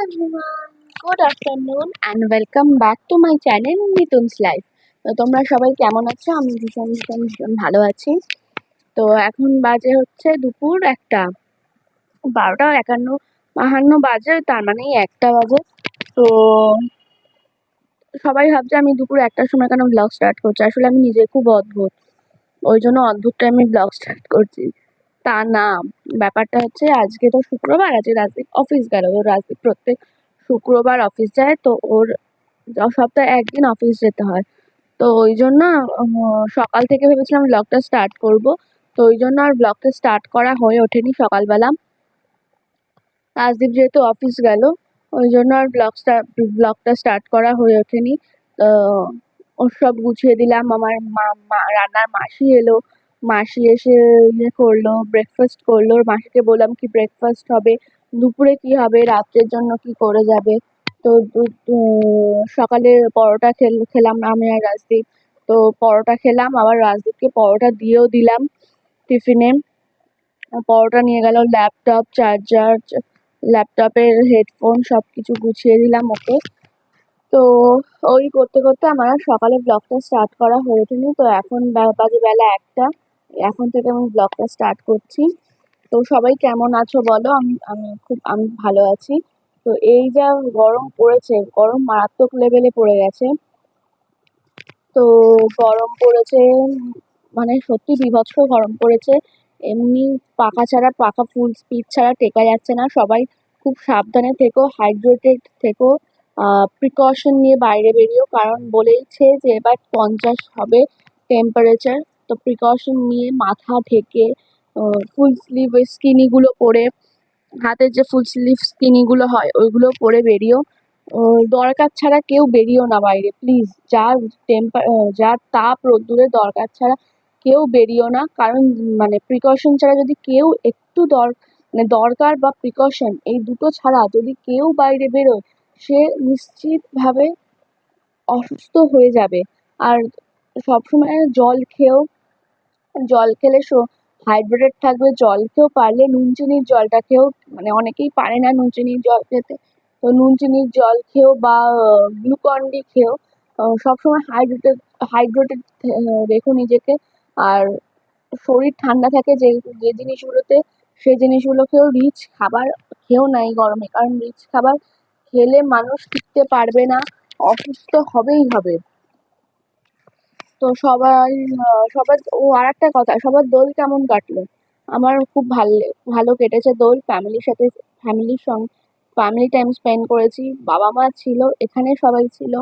everyone, good afternoon and welcome back to my channel Mithun's life. তো তোমরা সবাই কেমন আছো? আমি ভীষণ ভীষণ ভীষণ ভালো আছি। তো এখন বাজে হচ্ছে দুপুর 1টা, 12:51 বাজে, তার মানে 1টা বাজে। তো সবাই ভাবছে আমি দুপুর 1টার সময় কেন ব্লগ স্টার্ট করছি। আসলে আমি নিজে খুব অদ্ভুত, ওই জন্য অদ্ভুত টাইমে ব্লগ স্টার্ট করছি। তা না, ব্যাপারটা হচ্ছে আজকে তো শুক্রবার, আজকে রাজদীপ অফিস গেল। তো রাজদীপ প্রত্যেক শুক্রবার অফিস যায়, তো ওর সপ্তাহে একদিন অফিস যেতে হয়। তো ওই জন্য সকাল থেকে ভেবেছিলাম ব্লগটা স্টার্ট করব। তো ওই জন্য আর ব্লগটা স্টার্ট করা হয়ে ওঠেনি সকালবেলা। রাজদীপ যেহেতু অফিস গেল, ওই জন্য আর ব্লগটা স্টার্ট করা হয়ে ওঠেনি। তো ওর সব গুছিয়ে দিলাম। আমার রান্নার মাসি এলো, মাসি এসে ইয়ে করলো, ব্রেকফাস্ট করলো। ওর মাসিকে বললাম কি ব্রেকফাস্ট হবে, দুপুরে কি হবে, রাত্রের জন্য কি করে যাবে। তো সকালে পরোটা খেলাম আমি আর রাজদীপ। তো পরোটা খেলাম, আবার রাজদীপকে পরোটা দিয়েও দিলাম টিফিনে। পরোটা নিয়ে গেল, ল্যাপটপ, চার্জার, ল্যাপটপের হেডফোন সব কিছু গুছিয়ে দিলাম ওকে। তো ওই করতে করতে আমার আর সকালে ব্লগটা স্টার্ট করা হয়ে ওঠেনি। তো এখন বাজে বেলা 1টা, এখন থেকে আমি ব্লগটা স্টার্ট করছি। তো সবাই কেমন আছো বলো? আমি ভালো আছি। তো এই যা গরম পড়েছে, গরম মারাত্মক লেভেলে পড়ে গেছে। তো গরম পড়েছে, মানে সত্যি বীভৎস গরম পড়েছে। এমনি পাখা ফুল স্পিড ছাড়া টেকা যাচ্ছে না। সবাই খুব সাবধানে থেকো, হাইড্রেটেড থেকো, প্রিকশন নিয়ে বাইরে বেরিও, কারণ বলেইছে যে এবার 50 হবে টেম্পারেচার। তো প্রিকশন নিয়ে মাথা ঢেকে, ফুল স্লিভ ওই স্কিনিগুলো পরে, হাতের যে ফুল স্লিভ স্কিনিগুলো হয় ওইগুলো পরে বেরিও। দরকার ছাড়া কেউ বেরিও না বাইরে প্লিজ। যা তাপ রোদ্দুরের, দরকার ছাড়া কেউ বেরিও না। কারণ মানে প্রিকশন ছাড়া যদি কেউ একটু মানে দরকার বা প্রিকশন এই দুটো ছাড়া যদি কেউ বাইরে বেরোয়, সে নিশ্চিতভাবে অসুস্থ হয়ে যাবে। আর সবসময় জল খেও, জল খেলে হাইড্রেটেড থাকবে। জল খেয়েও, পারলে নুন চিনির জলটা খেও। মানে অনেকেই পারে না নুন চিনির জল খেতে, তো নুন চিনির জল খেও বা গ্লুকন ডি খেও। সবসময় হাইড্রেটেড হাইড্রেটেড রেখো নিজেকে। আর শরীর ঠান্ডা থাকে যে যে জিনিসগুলোতে, সেই জিনিসগুলো খেও। রিচ খাবার খেও না এই গরমে, কারণ রিচ খাবার খেলে মানুষ টিকতে পারবে না, অসুস্থ হবেই হবে। তো সবার আর একটা কথা, সবার দোল কেমন কাটলো? আমার খুব ভালো কেটেছে দোল। ফ্যামিলির সঙ্গে ফ্যামিলি টাইম স্পেন্ড করেছি। বাবা মা ছিল, এখানে সবাই ছিল।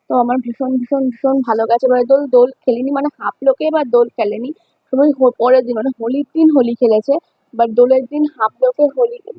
তো আমার ভীষণ ভীষণ ভীষণ ভালো গেছে। এবার দোল খেলিনি, মানে হাফ লোকে এবার দোল খেলেনি। সবাই পরের দিন মানে হোলির দিন হোলি খেলেছে, বাট দোলের দিন হাফ লোকে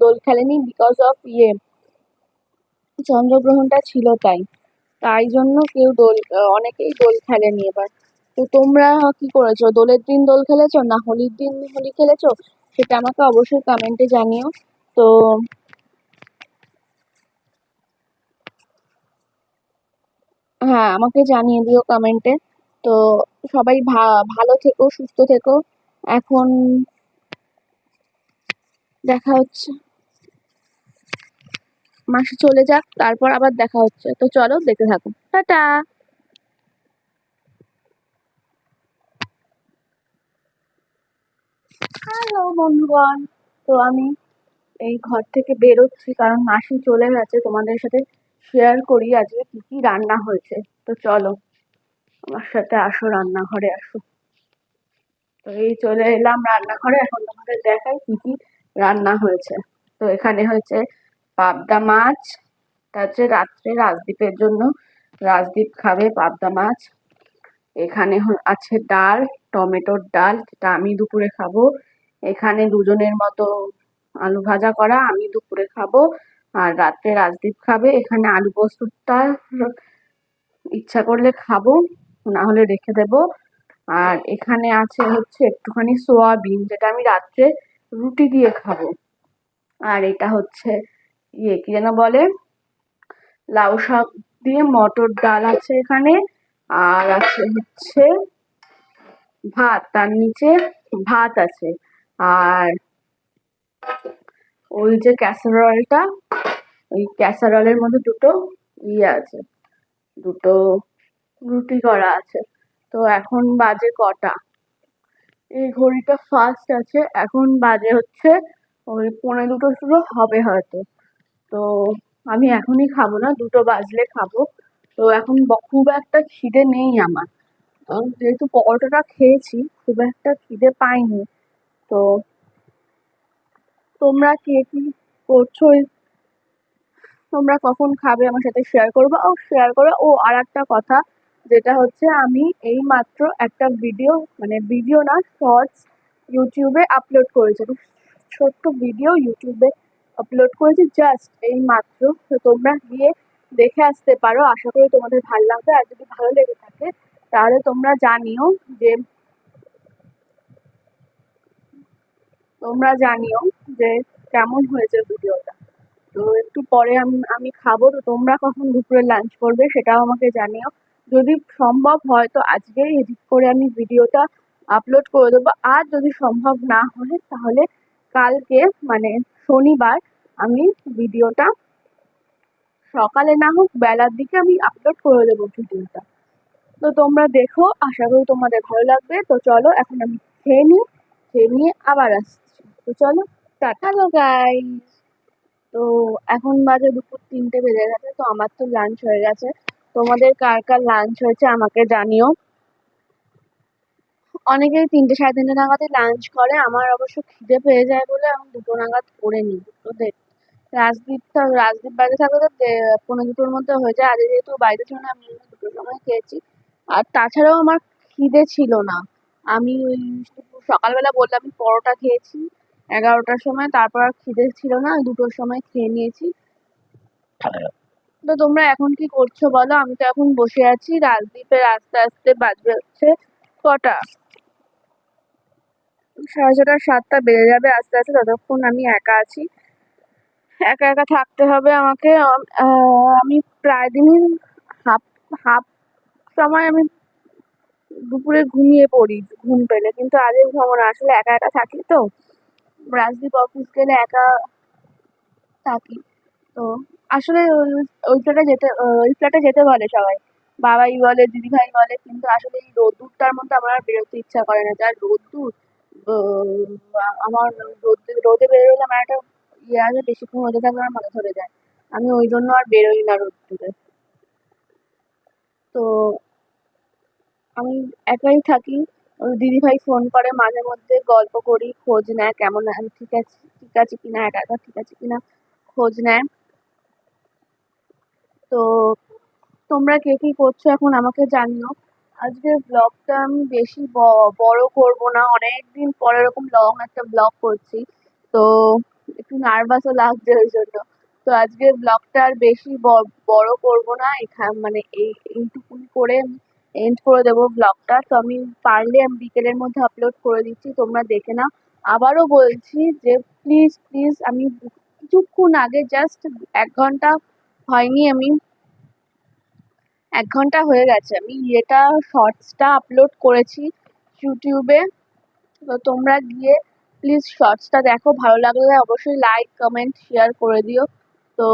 দোল খেলেনি, বিকজ অফ চন্দ্রগ্রহণটা ছিল তাই। তাই জন্য অনেকেই দোল খেলেনি এবার। তো তোমরা কি করেছো? দোলের দিন দোল খেলেছো না হোলির দিন হোলি খেলেছো? সেটা আমাকে অবশ্যই কমেন্টে জানিও। তো হ্যাঁ, আমাকে জানিয়ে দিও কমেন্টে। তো সবাই ভালো থেকো, সুস্থ থেকো। এখন দেখা হচ্ছে, মাসে চলে যাক, তারপর আবার দেখা হচ্ছে। তো চলো দেখতে থাকো, টাটা। হ্যালো বন্ধুগণ, তো আমি এই ঘর থেকে বেরোচ্ছি, কারণ মাসি চলে গেছে। তোমাদের সাথে শেয়ার করি আজকে কি কি রান্না হয়েছে। তো চলো আমার সাথে আসো, রান্নাঘরে আসো। তো এই চলে এলাম রান্নাঘরে, এখন তোমাদের দেখাই কি কি রান্না হয়েছে। তো এখানে হয়েছে পাবদা মাছ, তা হচ্ছে রাত্রে রাজদীপের জন্য, রাজদীপ খাবে পাবদা মাছ। এখানে আছে ডাল, টমেটোর ডাল, যেটা আমি দুপুরে খাবো। এখানে দুজনের মতো আলু ভাজা করা, আমি দুপুরে খাবো আর রাত্রে রাজদীপ খাবে। এখানে আলু পোস্তটা ইচ্ছা করলে খাবো, না হলে রেখে দেবো। আর এখানে আছে হচ্ছে একটুখানি সোয়াবিন, যেটা আমি রাত্রে রুটি দিয়ে খাবো। আর এটা হচ্ছে কি যেন বলে, লাউ শাক দিয়ে মটর ডাল আছে এখানে। আর আছে হচ্ছে ভাত, তার নিচে ভাত আছে। আর ওই যে ক্যাসারোলটা, ওই ক্যাসারোলের মধ্যে দুটো আছে, দুটো রুটি করা আছে। তো এখন বাজে কটা, এই ঘড়িটা ফাস্ট আছে, এখন বাজে হচ্ছে ওই 1:45 শুরু হবে হয়তো। তো আমি এখনই খাবো না, 2টো বাজলে খাবো। তো এখন খুব একটা খিদে নেই আমার, যেহেতু পরোটাটা খেয়েছি খুব একটা খিদে পাইনি। তো তোমরা কে কি করছো, তোমরা কখন খাবে আমার সাথে শেয়ার করবে। ও আর একটা কথা, যেটা হচ্ছে আমি এই মাত্র একটা ভিডিও, মানে ভিডিও না, শর্টস ইউটিউবে আপলোড করেছি, ছোট্ট ভিডিও ইউটিউবে আপলোড করেছি জাস্ট এই মাত্র। তো তোমরা গিয়ে দেখে আসতে পারো, আশা করি তোমাদের ভালো লাগবে। আর যদি ভালো লেগে থাকে তাহলে তোমরা জানিও যে কেমন হয়েছে ভিডিওটা। তো একটু পরে আমি খাবো। তো তোমরা কখন দুপুরে লাঞ্চ করবে সেটাও আমাকে জানিও। যদি সম্ভব হয় তো আজকেই এডিট করে আমি ভিডিওটা আপলোড করে দেবো, আর যদি সম্ভব না হয় তাহলে কালকে, মানে শনিবার, আমি ভিডিওটা সকালে না হোক বেলার দিকে আমি আপলোড করে দেবো ভিডিওটা। তো তোমরা দেখো, আশা করি তোমাদের ভালো লাগবে। তো চলো এখন আমি খেয়ে নিই, খেয়ে নিয়ে আবার আসছি। তো চলো, টাটা। হ্যালো গাইস, তো এখন বাজে দুপুর 3টে বেজে গেছে। তো আমার তো লাঞ্চ হয়ে গেছে, তোমাদের কার কার লাঞ্চ হয়েছে আমাকে জানিও। অনেকেই 3টে 3:30 নাগাদই লাঞ্চ করে, আমার অবশ্য খিদে পেয়ে যায় বলে আমি 2টো নাগাদ করে নিই। তো রাজদীপ বাড়িতে থাকলে তো 1:45-2টোর মধ্যে হয়ে যায়। আজ যেহেতু বাড়িতে ছিল না, আমি 2টোর সময় খেয়েছি। আর তাছাড়াও আমার খিদে ছিল না, আমি ওই সকালবেলা বললাম আমি পরোটা খেয়েছি 11টার সময়, তারপর আর খিদে ছিল না, 2টোর সময় খেয়ে নিয়েছি। তো তোমরা এখন কি করছো বলো। আমি তো এখন বসে আছি, রাজদীপের আস্তে আস্তে বাজবে হচ্ছে কটা, 6:30 7টা বেজে যাবে আস্তে আস্তে। ততক্ষণ আমি একা আছি, একা একা থাকতে হবে আমাকে। আমি প্রায় দিনই হাফ হাফ সময় আমি দুপুরে ঘুমিয়ে পড়ি ঘুম পেলে, কিন্তু আজ ঘুমাবো না, আসলে একা একা থাকি তো। রাজদীপ অফিস গেলে একা থাকি। তো আসলে ওই ফ্ল্যাটে যেতে বলে সবাই, বাবাই বলে, দিদিভাই বলে, কিন্তু আসলে এই রোদ্দুরটার মধ্যে আমার আর বেরোতে ইচ্ছা করে না, যার রোদ্দুর। আমার রোদে বেরোলে আমার একটা আছে, বেশিক্ষণ রোদে থাকলে আমার মাথা ধরে যায়, আমি ওই জন্য আর বেরোই না রোদ্দুরে। তো আমি একাই থাকি। ওই দিদিভাই ফোন করে মাঝে মধ্যে, গল্প করি, খোঁজ নেয় কেমন আমি ঠিক আছে কিনা, একা একা ঠিক আছে কিনা খোঁজ নেয়। তো তোমরা কে কি করছো এখন আমাকে জানিও। আজকের ব্লগটা আমি বেশি বড় করব না, অনেকদিন পরে এরকম লং একটা ব্লগ করছি, তো একটু নার্ভাসও লাগছে ওই জন্য। তো আজকের ব্লগটা আর বেশি বড় করব না, মানে এইটুকুনি করে এন্ড করে দেবো ব্লগটা। তো আমি পারলে আমি বিকেলের মধ্যে আপলোড করে দিচ্ছি, তোমরা দেখে নাও। আবারও বলছি যে প্লিজ প্লিজ, আমি কিছুক্ষণ আগে জাস্ট 1 ঘন্টা হয়নি, 1 ঘন্টা হয়ে গেছে আমি এটা শর্টসটা আপলোড করেছি ইউটিউবে। তো তোমরা গিয়ে প্লিজ শর্টসটা দেখো, ভালো লাগলে অবশ্যই লাইক কমেন্ট শেয়ার করে দিও। তো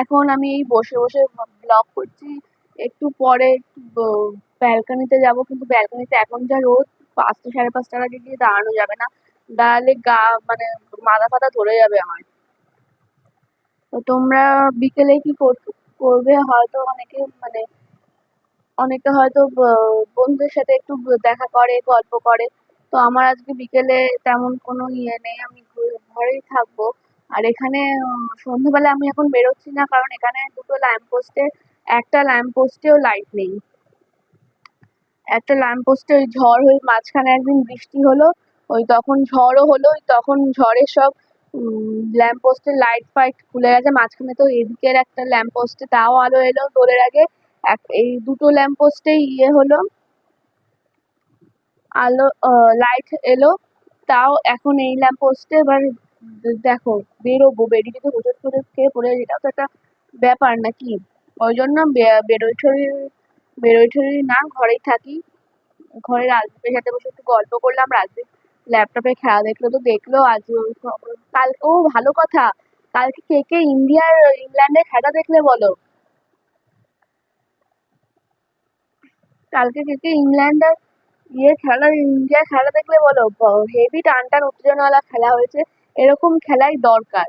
এখন আমি এই বসে বসে ব্লগ করছি, একটু পরে ব্যালকনিতে যাব, কিন্তু ব্যালকনিতে এখন যা রোদ, 5টা 5:30টার আগে গিয়ে দাঁড়ানো যাবে না, দাঁড়ালে মানে মাথা ফাথা ধরে যাবে আমার। তো তোমরা বিকেলে কি করবে হয়তো, অনেকে হয়তো বন্ধুদের সাথে একটু দেখা করে, গল্প করে। তো আমার আজকে বিকেলে তেমন কোনো ইয়ে নেই, আমি ঘরেই থাকবো। আর এখানে সন্ধ্যেবেলা আমি এখন বেরোচ্ছি না, কারণ এখানে একটা ল্যাম্প পোস্টেও লাইট নেই। একটা ল্যাম্প পোস্টে ওই ঝড় হয়ে মাঝখানে একদিন বৃষ্টি হলো, ওই তখন ঝড়ও হলো, ওই তখন ঝড়ের সব ল্যাম্প পোস্টের লাইট ফাইট খুলে গেছে মাঝখানে। তো এদিকের একটা ল্যাম্প পোস্টে তাও আলো এলো দোলের আগে, এই 2টো ল্যাম্প পোস্টেই ইয়ে হলো, আলো লাইট এলো। তাও এখন এই ল্যাম্প পোস্টে এবার দেখো, বেরিয়ে যদি হোঁচট ফোঁচট খেয়ে পড়ে যায়, এটাও তো একটা ব্যাপার নাকি। ওই জন্য বেরোই ঠেরোই না, ঘরেই থাকি। ঘরে রাজদীপের সাথে বসে একটু গল্প করলাম, রাজদীপ ল্যাপটপে খেলা দেখলো, তো দেখলো আজ কালকেও ভালো কথা, কালকে কে কে ইন্ডিয়ার ইংল্যান্ডের খেলা দেখলে বলো? কালকে কে কে ইংল্যান্ডের ইন্ডিয়ার খেলা দেখলে বলো? হেভি টান টান উত্তেজনাওয়ালা খেলা হয়েছে। এরকম খেলাই দরকার।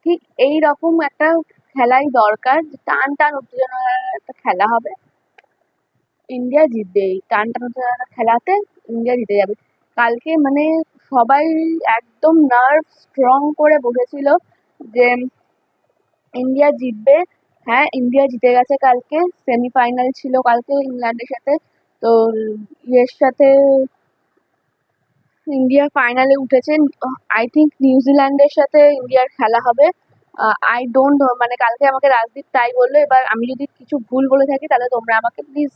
ঠিক এই রকম একটা খেলাই দরকার, যে টান টান উত্তেজনাওয়ালা একটা খেলা হবে। ইন্ডিয়া জিতবে, এই টান টান উত্তেজনাওয়ালা খেলাতে ইন্ডিয়া জিতে যাবে। কালকে মানে সবাই একদম নার্ভ স্ট্রং করে বসেছিল যে ইন্ডিয়া জিতবে। হ্যাঁ, ইন্ডিয়া জিতে গেছে কালকে। সেমিফাইনাল ছিল কালকে ইংল্যান্ডের সাথে। তো ইয়ের সাথে ইন্ডিয়া ফাইনালে উঠেছে। আই থিঙ্ক নিউজিল্যান্ডের সাথে ইন্ডিয়ার খেলা হবে। আই ডোন্ট মানে কালকে আমাকে রাজদীপ তাই বললো। এবার আমি যদি কিছু ভুল বলে থাকি তাহলে তোমরা আমাকে প্লিজ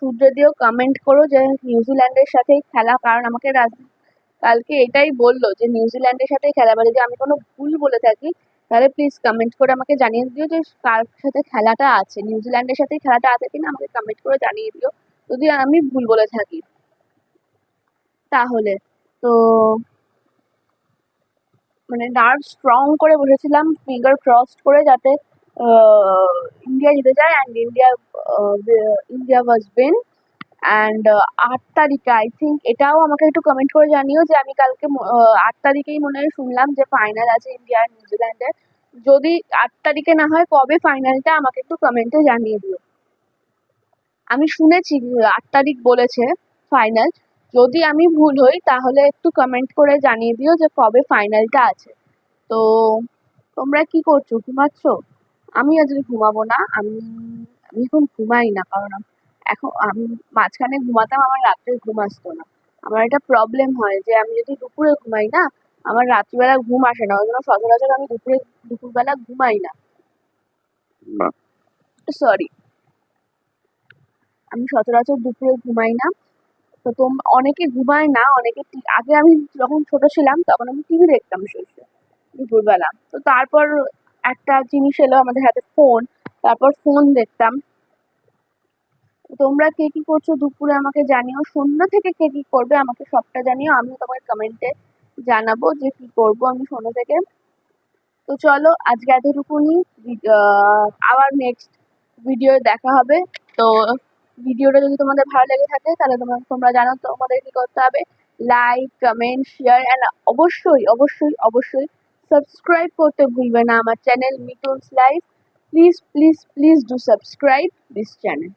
শুধরে দিও, কমেন্ট করো যে নিউজিল্যান্ডের সাথেই খেলা, কারণ আমাকে রাজদীপ কালকে এটাই বললো যে নিউজিল্যান্ডের সাথেই খেলা। এবার যদি আমি কোনো ভুল বলে থাকি তাহলে প্লিজ কমেন্ট করে আমাকে জানিয়ে দিও যে কার সাথে খেলাটা আছে, নিউজিল্যান্ডের সাথেই খেলাটা আছে কিনা আমাকে কমেন্ট করে জানিয়ে দিও যদি আমি ভুল বলে থাকি তাহলে। তো মানে নার্ভ স্ট্রং করে বসেছিলাম, ফিঙ্গার ক্রসড করে, যাতে আহ, ইন্ডিয়া জিতে যায় and India was win. And 8 তারিখে আই থিঙ্ক এটাও আমাকে একটু কমেন্ট করে জানিও যে আমি কালকে 8 তারিখেই মনে হয় শুনলাম যে ফাইনাল আছে ইন্ডিয়া আর নিউজিল্যান্ডের। যদি 8 তারিখে না হয়, কবে ফাইনালটা আমাকে একটু কমেন্টে জানিয়ে দিও। আমি শুনেছি 8 তারিখ বলেছে ফাইনাল। যদি আমি ভুল হই তাহলে একটু কমেন্ট করে জানিয়ে দিও যে কবে ফাইনালটা আছে। তো তোমরা কি করছো, ঘুমাচ্ছ? আমি আজকে ঘুমাবো না। আমি এখন ঘুমাই না, কারণ এখন আমি মাঝখানে ঘুমাতাম, আমার রাত্রে ঘুম আসতো না। আমার একটা প্রবলেম হয় যে আমি যদি দুপুরে ঘুমাই না, আমার রাত্রিবেলা ঘুম আসে না। ওই জন্য সচরাচর আমি দুপুরবেলা ঘুমাই না। সরি, আমি সচরাচর দুপুরে ঘুমাই না। তো অনেকে ঘুমায় না, অনেকে আগে আমি যখন ছোট ছিলাম তখন আমি টিভি দেখতাম শুয়ে শুয়ে দুপুরবেলা। তো তারপর একটা জিনিস এলো আমাদের হাতে, ফোন। তারপর ফোন দেখতাম। তোমরা কে কি করছো দুপুরে আমাকে জানিও। সন্ধ্যা থেকে কে কি করবে আমাকে সবটা জানিও, আমিও তোমাকে কমেন্টে জানাবো যে কি করব আমি সন্ধ্যা থেকে। তো চলো আজকে এতটুকুনি। আবার নেক্সট ভিডিও দেখা হবে। তো ভিডিওটা যদি তোমাদের ভালো লেগে থাকে তাহলে তোমরা জানো তোমাদের কি করতে হবে। লাইক, কমেন্ট, শেয়ার অ্যান্ড অবশ্যই অবশ্যই অবশ্যই সাবস্ক্রাইব করতে ভুলবে না আমার channel Mithun's life. Please please please do subscribe this channel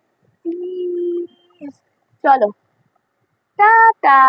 please. চলো, টাটা।